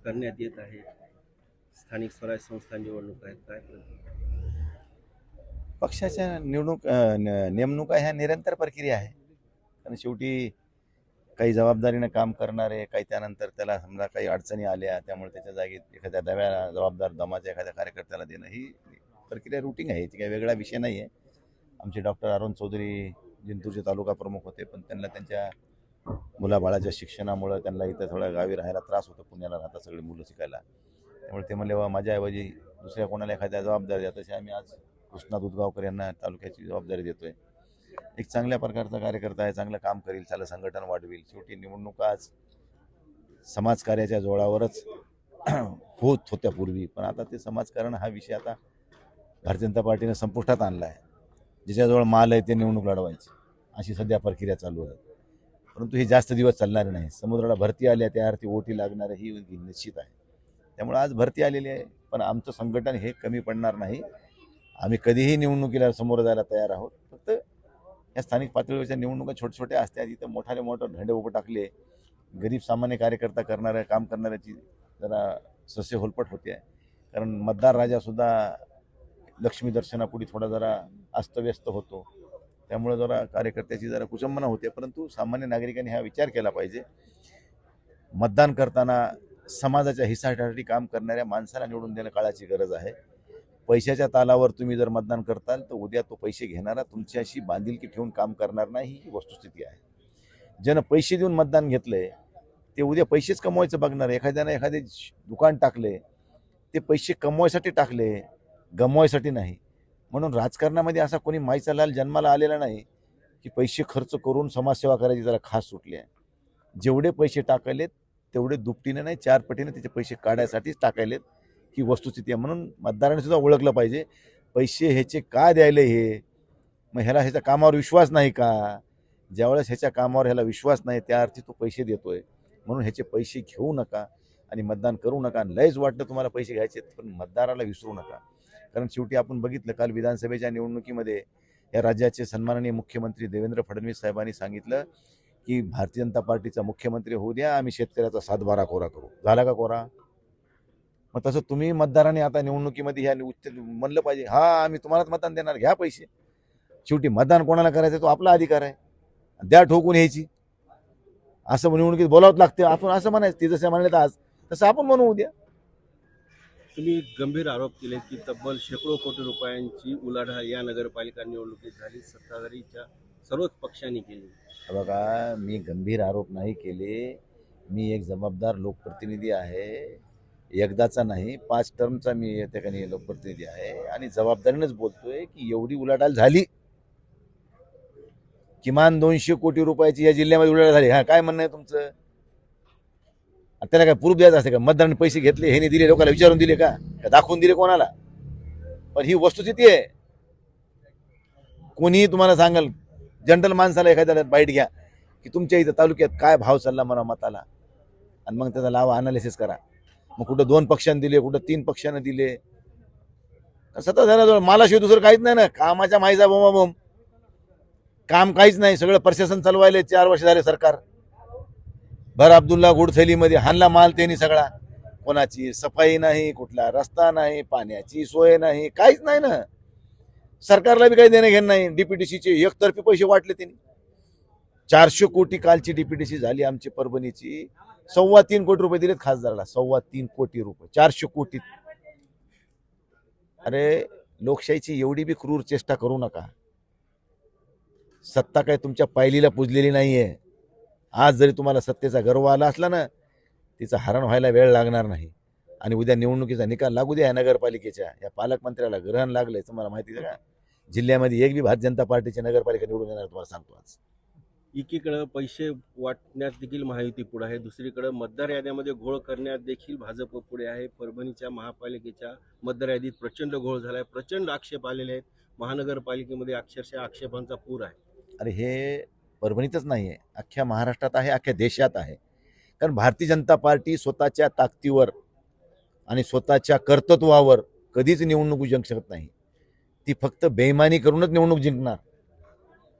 करण्यात येत आहेत. स्थानिक स्वराज्य संस्था निवडणूक आहेत, काय करतात? पक्षाच्या नेमणुका ह्या निरंतर प्रक्रिया आहे. कारण शेवटी काही जबाबदारीनं काम करणारे, काही त्यानंतर त्याला समजा काही अडचणी आल्या त्यामुळे त्याच्या जागी एखाद्या जबाबदार दमाच्या एखाद्या कार्यकर्त्याला देणं ही प्रक्रिया रुटीन आहे. ती काही वेगळा विषय नाही आहे. आमचे डॉक्टर अरुण चौधरी जिंतूरचे तालुका प्रमुख होते, पण त्यांना त्यांच्या मुलाबाळाच्या शिक्षणामुळं त्यांना इथं थोडं गावी राहायला त्रास होतो. पुण्याला राहतात सगळी मुलं शिकायला. त्यामुळे ते म्हणले, माझ्याऐवजी दुसऱ्या कोणाला एखाद्या जबाबदारी द्या. तसे आम्ही आज कृष्णा दुधगावकर यांना तालुक्याची जबाबदारी देतोय. एक चांगल्या प्रकारचा कार्यकर्ता आहे, चांगलं काम करेल, चांगलं संघटन वाढवेल. शेवटी निवडणुका आज समाजकार्याच्या जोरावरच होत होत्या पूर्वी, पण आता ते समाजकारण हा विषय आता भारतीय जनता पार्टीने संपुष्टात आणला आहे. ज्याच्याजवळ माल आहे ते निवडणूक लढवायची, अशी सध्या प्रक्रिया चालू आहे. परंतु ही जास्त दिवस चालणार नाही. समुद्राला भरती आल्या त्या अर्थी ओटी लागणार ही निश्चित आहे. त्यामुळे आज भरती आलेली आहे, पण आमचं संघटन हे कमी पडणार नाही. आम्ही कधीही निवडणुकीला समोर जायला तयार आहोत. फक्त या स्थानिक पातळीवरच्या निवडणुका छोट्या असतात, इथं मोठे धंडे उभे टाकले, गरीब सामान्य कार्यकर्ता करणाऱ्या काम करणाऱ्याची जरा सस्य होलपट होते आहे. कारण मतदार राजासुद्धा लक्ष्मी दर्शनापुढे थोडा जरा अस्तव्यस्त होतो. त्यामुळे जरा कार्यकर्त्याची जरा कुचंबना होते. परंतु सामान्य नागरिकांनी हा विचार केला पाहिजे. मतदान करताना समाजाच्या हितासाठी काम करणाऱ्या माणसाला निवडून देणं काळाची गरज आहे. पैशाच्या तालावर तुम्ही जर मतदान करताल तर उद्या तो पैसे घेणारा तुमच्याशी बांधिलकी ठेवून काम करणार नाही, ही वस्तुस्थिती आहे. ज्यानं पैसे देऊन मतदान घेतलंय ते उद्या पैसेच कमवायचं बघणार. एखाद्यानं एखादे दुकान टाकले, ते पैसे कमवायसाठी टाकले, गमवायसाठी नाही. म्हणून राजकारणामध्ये असा कोणी माईचा लाल जन्माला आलेला नाही की पैसे खर्च करून समाजसेवा करायची जरा खास सुटली आहे. जेवढे पैसे टाकायलेत तेवढे दुपटीने नाही, 4 पटीने त्याचे पैसे काढायसाठीच टाकायलेत, ही वस्तुस्थिती आहे. म्हणून मतदारांनी सुद्धा ओळखलं पाहिजे पैसे ह्याचे का द्यायले हे. मग ह्याच्या कामावर विश्वास नाही का? ज्यावेळेस ह्याच्या कामावर ह्याला विश्वास नाही त्या अर्थी तो पैसे देतोय. म्हणून ह्याचे पैसे घेऊ नका आणि मतदान करू नका. लयच वाटतं तुम्हाला पैसे घ्यायचे, पण मतदाराला विसरू नका. कारण शेवटी आपण बघितलं काल विधानसभेच्या निवडणुकीमध्ये या राज्याचे सन्माननीय मुख्यमंत्री देवेंद्र फडणवीस साहेबांनी सांगितलं की भारतीय जनता पार्टीचा मुख्यमंत्री होऊ द्या, आम्ही शेतकऱ्याचा 7-12 कोरा करू. झाला का कोरा? मग तसं तुम्ही मतदारांनी आता निवडणुकीमध्ये ह्या म्हणलं पाहिजे, हा आम्ही तुम्हालाच मतदान देणार, घ्या पैसे. शेवटी मतदान कोणाला करायचं तो आपला अधिकार आहे, द्या ठोकून यायची. असं निवडणुकीत बोलावंच लागते. आपण असं म्हणायचं, ते जसं म्हणले आज तसं आपण म्हणू उद्या. तुम्ही गंभीर आरोप केले की तब्बल शेकडो कोटी रुपयांची उलाढाल या नगरपालिका निवडणुकीत झाली, सत्ताधारीच्या सर्वच पक्षांनी केली. बघा, मी गंभीर आरोप नाही केले. मी एक जबाबदार लोकप्रतिनिधी आहे. एकदाचा नाही, 5 टर्मचा मी या ठिकाणी लोकप्रतिनिधी आहे आणि जबाबदारीनेच बोलतोय की एवढी उलाढाल झाली. किमान 200 कोटी रुपयाची या जिल्ह्यामध्ये उलाढाल झाली. हा, काय म्हणणं आहे तुमचं? त्याला काय प्रूफ द्यायचं असते का? मतदारांनी पैसे घेतले, हे दिले, लोकांना विचारून दिले का? दाखवून दिले कोणाला? पण ही वस्तुस्थिती आहे. कोणीही तुम्हाला सांगाल, जनरल माणसाला एखाद्याला बाईट घ्या की तुमच्या इथं तालुक्यात काय भाव चालला म्हणा मताला, आणि मग त्याचा लावा अनालिसिस करा. मग कुठं 2 पक्षांनी दिले, कुठं 3 पक्षांनी दिले. सत्ताधाऱ्याजवळ मालाशिवाय दुसरं काहीच नाही ना. कामाच्या माईचा बोंबाबोंब, काम काहीच नाही. सगळं प्रशासन चालवायले 4 वर्ष झाले सरकार. भर अब्दुल्ला गुडथैलीमध्ये हाणला माल त्यांनी सगळा. कोणाची सफाई नाही, कुठला रस्ता नाही, पाण्याची सोय नाही, काहीच नाही ना. सरकारला बी काही देणं घेणं नाही. डीपीडीसीचे एकतर्फी पैसे वाटले त्यांनी. 400 कोटी कालची डीपीडीसी झाली आमची परभणीची. 3.25 कोटी रुपये दिलेत खासदाराला. 3.25 कोटी रुपये 400 कोटीत. अरे, लोकशाहीची एवढी बी क्रूर चेष्टा करू नका. सत्ता काय तुमच्या पायलीला पुजलेली नाहीये. आज जरी तुम्हाला सत्तेचा गर्व आला असला ना, तिचं हरण व्हायला वेळ लागणार नाही. आणि उद्या निवडणुकीचा निकाल लागू द्या. नगरपालिकेच्या या पालकमंत्र्याला ग्रहण लागलंय, तुम्हाला माहिती आहे का? जिल्ह्यामध्ये एक बी भारतीय जनता पार्टीची नगरपालिका निवडून येणार, तुम्हाला सांगतो आज. एकीकडे पैसे वाटण्यात देखील महायुती पुढे आहे, दुसरीकडे मतदार याद्यामध्ये घोळ करण्यात देखील भाजप पुढे आहे. परभणीच्या महापालिकेच्या मतदार यादीत प्रचंड घोळ झालाय, प्रचंड आक्षेप आलेले आहेत. महानगरपालिकेमध्ये अक्षरशः आक्षेपांचा पूर आहे. अरे, हे परभणीतच नाही आहे, अख्ख्या महाराष्ट्रात आहे, अख्ख्या देशात आहे. कारण भारतीय जनता पार्टी स्वतःच्या ताकदीवर आणि स्वतःच्या कर्तृत्वावर कधीच निवडणूक जिंकू शकत नाही. ती फक्त बेईमानी करूनच निवडणूक जिंकणार.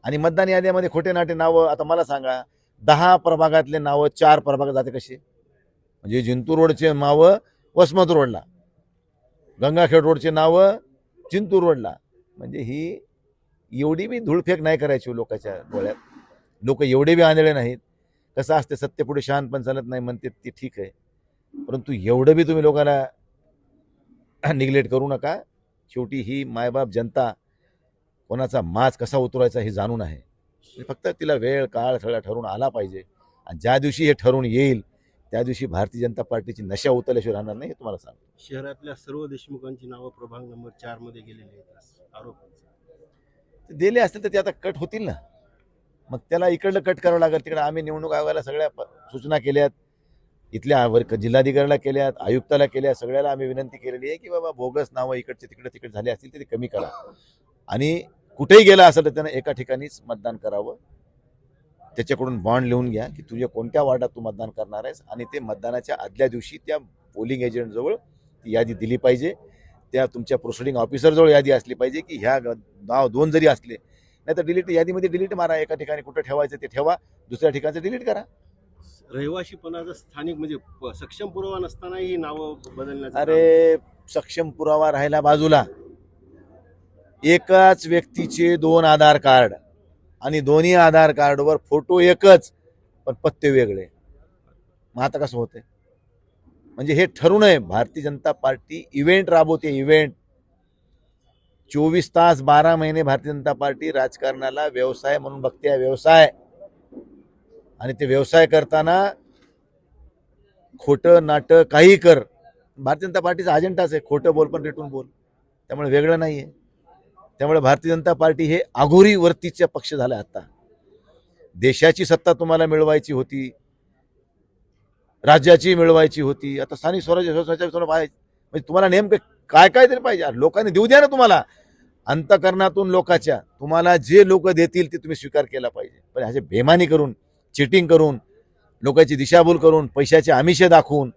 आणि मतदान याद्यामध्ये खोटे नाटे नावं. आता मला सांगा, 10 प्रभागातले नावं 4 प्रभागात जाते कसे? म्हणजे जिंतूर रोडचे नावं वसमत रोडला, गंगाखेड रोडचे नावं जिंतूर रोडला. म्हणजे ही एवढी बी धूळफेक नाही करायची लोकांच्या डोळ्यात. लोक एवढे बी आंधळे नाहीत. कसं असते, सत्तेपुढे शहाणपण चालत नाही म्हणते ते ठीक आहे, परंतु एवढं बी तुम्ही लोकांना निग्लेक्ट करू नका. शेवटी ही मायबाप जनता कोणाचा माज कसा उतरवायचा हे जाणून आहे. फक्त तिला वेळ काळ सगळा ठरवून आला पाहिजे. आणि ज्या दिवशी हे ठरवून येईल त्या दिवशी भारतीय जनता पार्टीची नशा उतरल्याशिवाय राहणार नाही, हे तुम्हाला सांगतो. शहरातल्या सर्व देशमुखांची नावं प्रभाग नंबर 4 मध्ये गेलेली आहेत आरोप. दिले असतील तर ते आता कट होतील ना, मग त्याला इकडलं कट करावं लागेल. तिकडे आम्ही निवडणूक आयोगाला सगळ्या सूचना केल्यात, इथल्या जिल्हाधिकाऱ्याला केल्यात, आयुक्ताला केल्या, सगळ्याला आम्ही विनंती केलेली आहे की बाबा बोगस नावं इकडचे तिकडे झाले असतील तर ते कमी करा. आणि कुठेही गेला असेल तर त्यानं एका ठिकाणीच मतदान करावं. त्याच्याकडून बॉन्ड लिहून घ्या की तुझ्या कोणत्या वार्डात तू मतदान करणार आहेस, आणि ते मतदानाच्या आदल्या दिवशी त्या पोलिंग एजंटजवळ ती यादी दिली पाहिजे. त्या तुमच्या प्रोसिडिंग ऑफिसरजवळ यादी असली पाहिजे की ह्या नाव 2 जरी असले नाही तर डिलीट, यादीमध्ये डिलीट मारा. एका ठिकाणी कुठं ठेवायचं ते ठेवा, दुसऱ्या ठिकाणचं डिलीट करा. रहिवाशीपणाचा स्थानिक म्हणजे सक्षम पुरावा नसतानाही ही नावं बदलण्याचं अरे सक्षम पुरावा राहिला बाजूला, एकाच व्यक्तीचे 2 आधार कार्ड आणि दोन्ही आधार कार्डवर फोटो एकच पण पत्ते वेगळे. मग आता कसं होते? म्हणजे हे ठरू नये. भारतीय जनता पार्टी इव्हेंट राबवते, इव्हेंट. 24 तास 12 महिने भारतीय जनता पार्टी राजकारणाला व्यवसाय म्हणून बघते, व्यवसाय. आणि ते व्यवसाय करताना खोटं नाटक काही कर, भारतीय जनता पार्टीचा अजेंडाच आहे खोटं बोल पण रेटून बोल. त्यामुळे वेगळं नाहीये. त्यामुळे भारतीय जनता पार्टी हे आघोरी वर्तीचा पक्ष झाला. आता देशाची सत्ता तुम्हाला मिळवायची होती, राज्याची मिळवायची होती, आता स्थानिक स्वराज्य संस्थांच्या म्हणजे तुम्हाला नेमकं काय काय तरी पाहिजे. लोकांनी देऊ द्या ना तुम्हाला, अंतकरणातून लोकांच्या तुम्हाला जे लोक देतील ते तुम्ही स्वीकार केला पाहिजे. पण ह्याचे बेमानी करून, चिटिंग करून, लोकांची दिशाभूल करून, पैशाचे आमिषे दाखवून,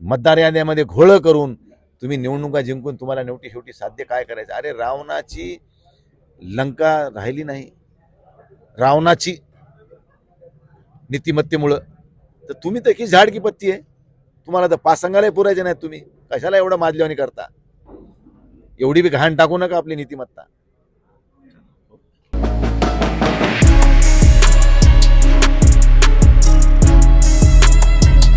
मतदार याद्यामध्ये घोळ करून तुम्ही निवडणुका जिंकून तुम्हाला शेवटी साध्य काय करायचं? अरे रावणाची लंका राहिली नाही, रावणाची नीतिमत्तेमुळं. तर तुम्ही तर की झाड की पत्ती आहे, तुम्हाला तर पासंगाला पुरायचे नाहीत. तुम्ही कशाला एवढं माजल्यावानी करता? एवढी बी घाण टाकू नका आपली नीतिमत्ता.